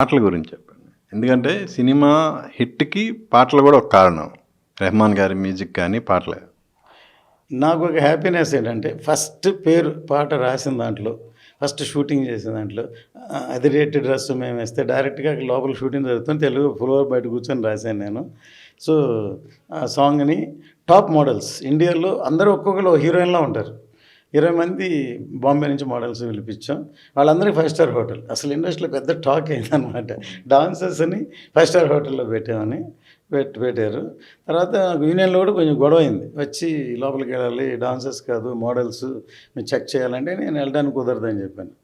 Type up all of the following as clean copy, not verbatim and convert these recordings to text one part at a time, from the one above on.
పాటల గురించి చెప్పండి. ఎందుకంటే సినిమా హిట్‌కి పాటలు గూడా ఒక కారణం. 'రెహమాన్' గారి మ్యూజిక్ కానీ పాటలే. నాకొక హ్యాపీనెస్ ఏంటంటే, ఫస్ట్ పేరు పాట రాసిన దాంట్లో, ఫస్ట్ షూటింగ్ చేసిన దాంట్లో అది రేటెడ్ డ్రెస్ మేమేస్తే డైరెక్ట్‌గా లోపల షూటింగ్ జరుగుతుంది. తెలుగు ఫ్లోర్ బయట కూర్చొని రాశాను నేను. సో, ఆ సాంగ్‌ని టాప్ మోడల్స్ ఇండియాలో అందరూ ఒక్కొక్కళ్ళు హీరోయిన్‌లా ఉంటారు. 20 మంది బాంబే నుంచి మోడల్స్ పిలిపించాం. వాళ్ళందరికీ 5 స్టార్ హోటల్. అసలు ఇండస్ట్రీలో పెద్ద టాక్ అయిందనమాట. డాన్సర్స్‌ని 5 స్టార్ హోటల్‌లో పెట్టామని పెట్టారు. తర్వాత యూనియన్‌లో కూడా కొంచెం గొడవయింది. వచ్చి లోపలికెళ్ళాలి, డాన్సర్స్ కాదు మోడల్స్ మీరు చెక్ చేయాలంటే నేను వెళ్ళడానికి కుదరదని చెప్పాను.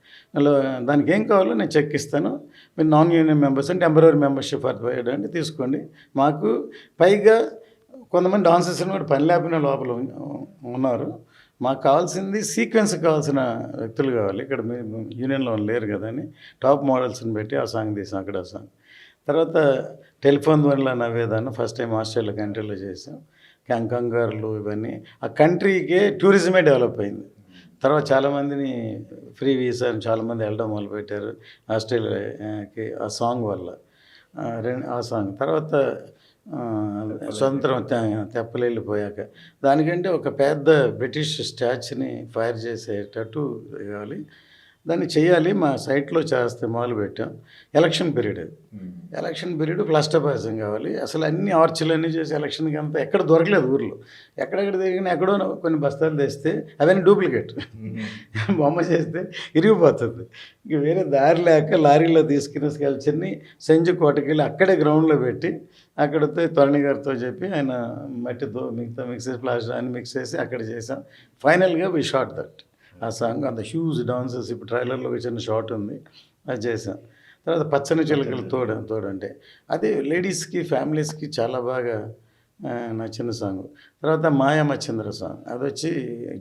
దానికి ఏం కావాలో నేను చెక్ ఇస్తాను. మీరు నాన్ యూనియన్ మెంబర్స్ అని టెంపరరీ మెంబర్‌షిప్ ఫర్ అంటే తీసుకోండి. మాకు పైగా కొంతమంది డాన్సర్స్‌ని కూడా పని లేకపోయినా లోపల ఉన్నారు. మాకు కావాల్సింది సీక్వెన్స్‌కి కావాల్సిన వ్యక్తులు కావాలి. ఇక్కడ మేము యూనియన్‌లో లేరు కదా అని టాప్ మోడల్స్‌ని పెట్టి ఆ సాంగ్ తీసాం. అక్కడ ఆ సాంగ్. తర్వాత టెలిఫోన్ ద్వారా నవ్వేదాన్ని ఫస్ట్ టైం ఆస్ట్రేలియా కంట్రీలో చేసాం. కంగారులు ఇవన్నీ ఆ కంట్రీకే టూరిజమే డెవలప్ అయింది. తర్వాత చాలామందిని ఫ్రీ వీసా అని చాలామంది వెళ్ళడం మొదలుపెట్టారు ఆస్ట్రేలియాకి ఆ సాంగ్ వల్ల. ఆ సాంగ్ తర్వాత స్వతంత్రం తెప్పలెళ్ళిపోయాక దానికంటే ఒక పెద్ద బ్రిటిష్ స్టాచ్యూని ఫైర్ చేసేటట్టు కావాలి. దాన్ని చేయాలి. మా సైట్లో చేస్తే మొదలుపెట్టాం. ఎలక్షన్ పీరియడ్ అది. ఎలక్షన్ పీరియడ్ ప్లాస్టర్పాసం కావాలి. అసలు అన్ని ఆర్చులన్నీ చేసి ఎలక్షన్కి అంతా ఎక్కడ దొరకలేదు ఊర్లో. ఎక్కడెక్కడ తిరిగినా ఎక్కడో కొన్ని బస్తాలు తెస్తే అవన్నీ డూప్లికేట్. బొమ్మ చేస్తే ఇరిగిపోతుంది. ఇంక వేరే దారి లేక లారీలో తీసుకున్న స్కల్ప్చర్ని సంజు కోటకెళ్ళి అక్కడే గ్రౌండ్లో పెట్టి అక్కడితో తరుణి గారితో చెప్పి ఆయన మట్టితో మిగతా మిక్సెస్ ప్లాస్టర్ అన్ని మిక్స్ చేసి అక్కడ చేసాం. ఫైనల్గా వి షాట్ దట్. ఆ సాంగ్ అంత హ్యూజ్ డాన్సర్స్ ఇప్పుడు ట్రైలర్లో చిన్న షాట్ ఉంది. అది చేసాం. తర్వాత పచ్చని చిలుకలు తోడంటే అది లేడీస్కి ఫ్యామిలీస్కి చాలా బాగా నచ్చిన సాంగ్. తర్వాత మాయా మచ్చింద్ర సాంగ్ అది వచ్చి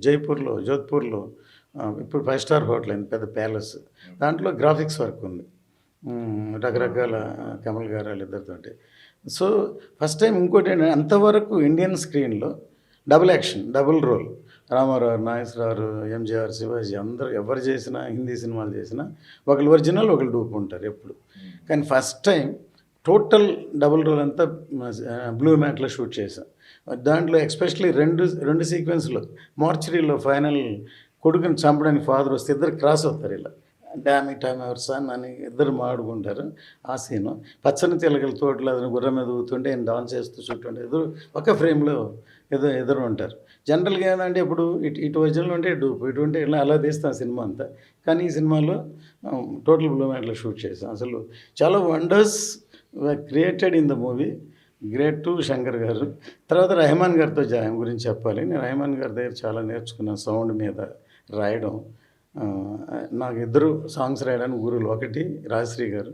జోధ్పూర్లో ఇప్పుడు 5 స్టార్ హోటల్ అయింది, పెద్ద ప్యాలెస్. దాంట్లో గ్రాఫిక్స్ వర్క్ ఉంది. రకరకాల కమల్ గారు వాళ్ళిద్దరితోటి. సో ఫస్ట్ టైం ఇంకోటి ఏంటంటే అంతవరకు ఇండియన్ స్క్రీన్లో double action, double role Rama Rao, Nageswara Rao, MGR, Shivaji అందరూ ఎవరు చేసినా హిందీ సినిమాలు చేసినా ఒకళ్ళు ఒరిజినల్ ఒకళ్ళు డూప్ ఉంటారు ఎప్పుడు. కానీ first time total double role అంతా బ్లూ మ్యాట్లో షూట్ చేశాం. దాంట్లో ఎస్పెషలీ రెండు సీక్వెన్స్లో మార్చరీలో ఫైనల్ కొడుకుని చంపడానికి ఫాదర్ వస్తే ఇద్దరు క్రాస్ అవుతారు ఇలా డామ్ ఎవర్ సన్ అని ఇద్దరు మాడుకుంటారు. ఆ సీను పచ్చని చిలకల తోటలో అతను గుర్రం మీద ఊతుంటే ఆయన డాన్స్ చేస్తూ చుట్టూ ఎదురు ఒక ఫ్రేమ్లో ఎదురు ఉంటారు. జనరల్గా ఏంటంటే ఇప్పుడు ఇటు ఒరిజినల్ ఉంటే డూప్, ఇటు ఉంటే ఇలా అలా తీస్తాం సినిమా అంతా. కానీ ఈ సినిమాలో టోటల్ బ్లూ మ్యాట్లో షూట్ చేసాం. అసలు చాలా wonders created in the movie. Great to Shankar గారు. తర్వాత రెహమాన్ గారితో ఆయన గురించి చెప్పాలి. నేను రెహమాన్ గారి దగ్గర చాలా నేర్చుకున్నాను సౌండ్ మీద రాయడం. నాకు ఇద్దరు సాంగ్స్ రాయడానికి గురువులు, ఒకటి రాజశ్రీ గారు,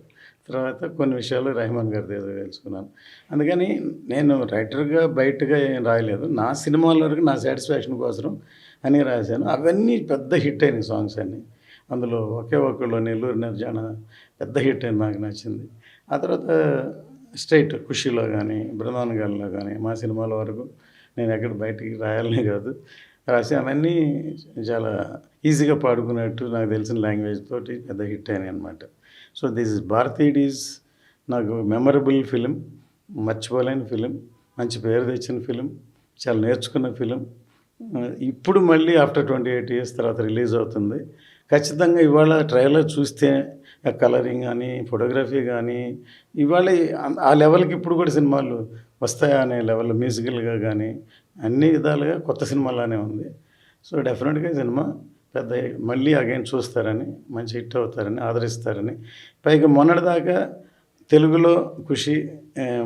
తర్వాత కొన్ని విషయాలు రెహమాన్ గారి దగ్గర తెలుసుకున్నాను. అందుకని నేను రైటర్గా బయటగా ఏం రాయలేదు. నా సినిమాల వరకు నా సాటిస్ఫాక్షన్ కోసం అని రాశాను. అవన్నీ పెద్ద హిట్ అయినాయి సాంగ్స్ అన్నీ. అందులో ఒకే ఒకళ్ళు నెల్లూరు నిర్జన పెద్ద హిట్ అయింది, నాకు నచ్చింది. ఆ తర్వాత స్ట్రైట్ ఖుషీలో కానీ బృందావన్ గాలిలో కానీ మా సినిమాల వరకు నేను ఎక్కడ బయటికి రాయాలనే కాదు రాసి అవన్నీ చాలా ఈజీగా పాడుకున్నట్టు నాకు తెలిసిన లాంగ్వేజ్ తోటి పెద్ద హిట్ అయినాయి అనమాట. సో దిస్ ఇస్ భారతీయుడ్ ఈజ్ నాకు మెమరబుల్ ఫిలిం, మర్చిపోలేని ఫిలిం, మంచి పేరు తెచ్చిన ఫిలిం, చాలా నేర్చుకున్న ఫిలిం. ఇప్పుడు మళ్ళీ ఆఫ్టర్ 28 years తర్వాత రిలీజ్ అవుతుంది. ఖచ్చితంగా ఇవాళ ట్రైలర్ చూస్తే కలరింగ్ కానీ ఫోటోగ్రఫీ కానీ ఇవాళ ఆ లెవెల్కి ఇప్పుడు కూడా సినిమాలు వస్తాయా అనే లెవెల్ మ్యూజికల్గా కానీ అన్ని విధాలుగా కొత్త సినిమాలానే ఉంది. సో డెఫినెట్గా సినిమా పెద్ద మళ్ళీ అగైన్ చూస్తారని, మంచి హిట్ అవుతారని, ఆదరిస్తారని. పైగా మొన్నటిదాకా తెలుగులో ఖుషి,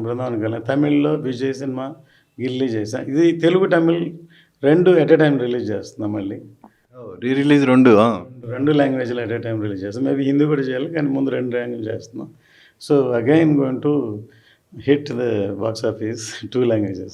బృందావన్ గాలి, తమిళ్లో విజయ్ సినిమా గిల్లీ చేశాం. ఇది తెలుగు తమిళ్ రెండు ఎట్ ఎ టైం రిలీజ్ చేస్తున్నాం. మళ్ళీ రిలీజ్ రెండు లాంగ్వేజ్లో ఎట్ ఎ టైం రిలీజ్ చేస్తాం. మేబీ హిందీ కూడా చేయాలి, కానీ ముందు 2 లాంగ్వేజ్ చేస్తున్నాం. So again going to hit the box office 2 languages.